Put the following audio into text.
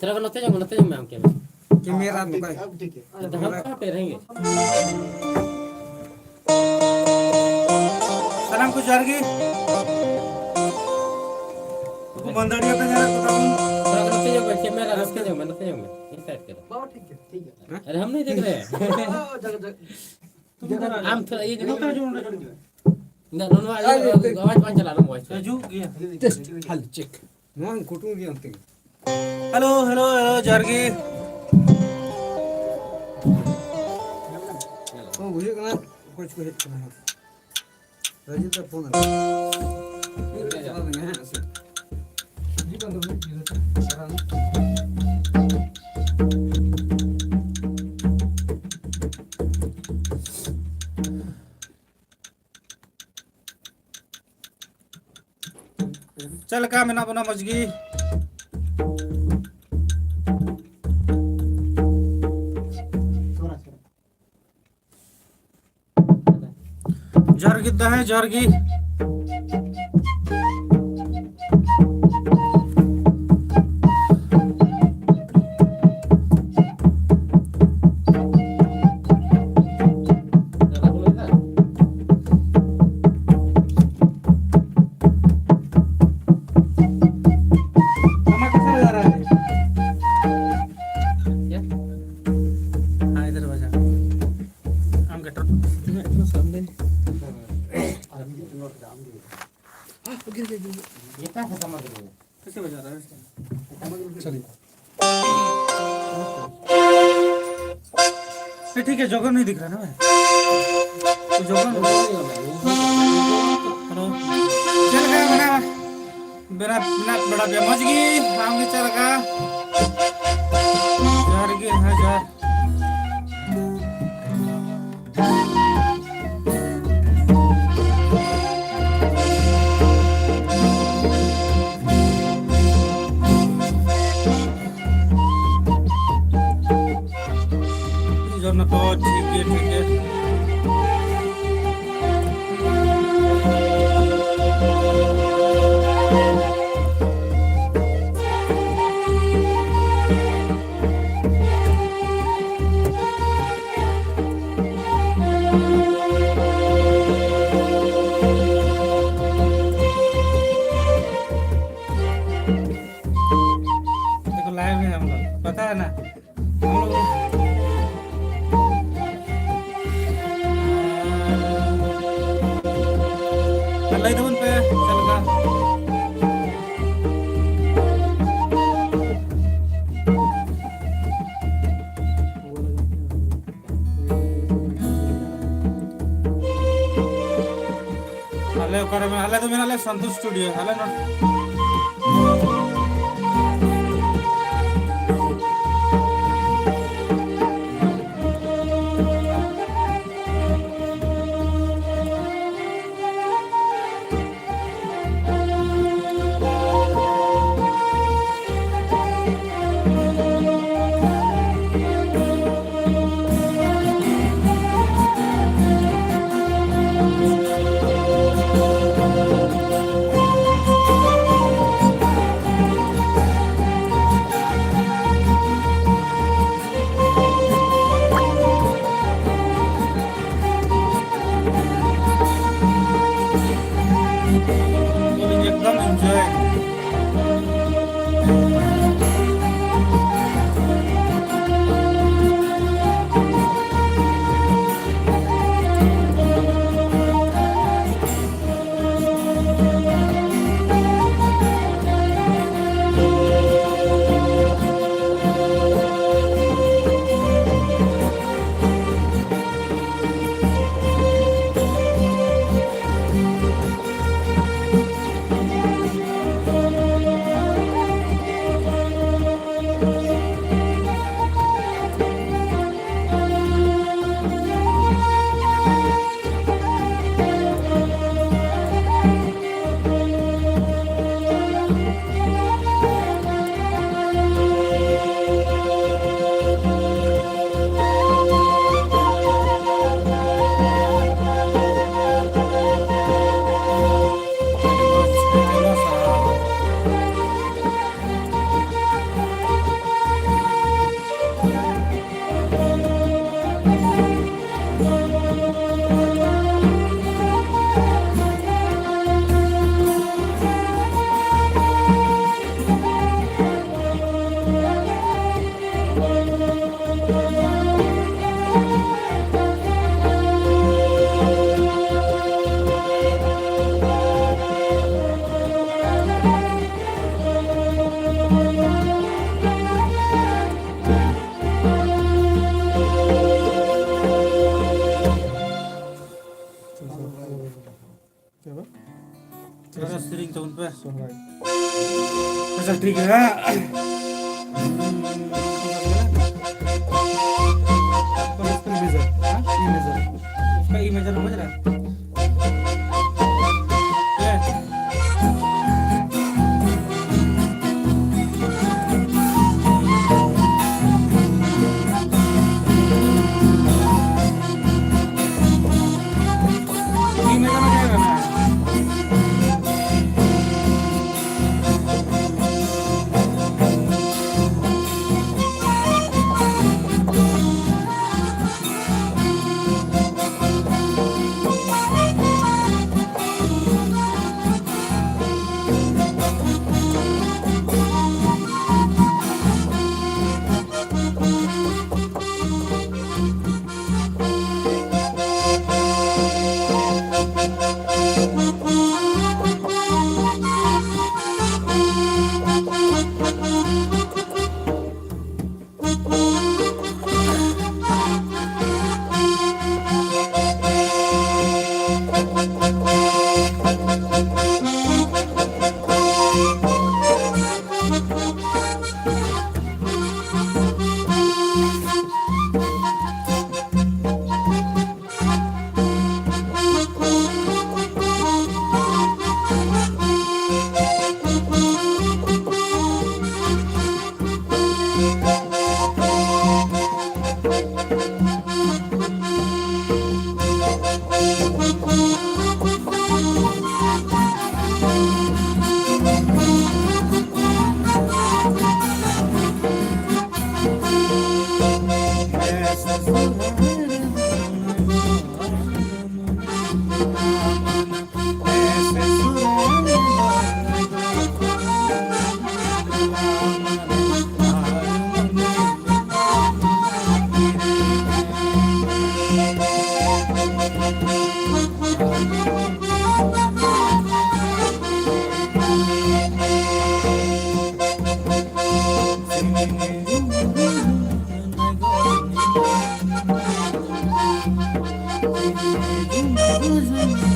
तेरा को नते जाऊँ मैं हम क्या कि मेरा तो का अब ठीक है तो हम कहाँ पे रहेंगे सलाम को जारगी को बंदड़िया पे जाना तो तेरा को नते जाऊँ कैमरा नते जाऊँ मैं इस साइड करो बाबा ठीक है अरे हम नहीं देख रहे हैं हम थोड़ा ये देखो ना नो आवाज पांच चला रहा हूँ वॉइस जो गया टेस्ट हल चेक मोहन कुटू गया अंतिम हेलो हेलो हेलो जारगी ओ बुझे कना कुछ को हिट करना रजित का फोन जी बंद हो चल का मैं ना बना मजगी जारगी है जारगी ये क्या खत्म कर रहे हैं कैसे बजा रहा है चलिए ठीक है जोगर नहीं दिख रहा ना मैं तो जोगर हेलो चल गया बना मेरा बड़ा बेमजगी हम चल गया यार के हजार ना तो ठीक है देखो लाइव है हम लोग पता है ना हम लोग लई दोन पे चल का हले करे में हले तो मेरा ले संतोष स्टूडियो हले ना सोहराय अच्छा ठीक है कॉलेज मेजर ई मेजर इसका ई मेजर समझ रहा है ये ई मेजर में क्या करना है Thank you.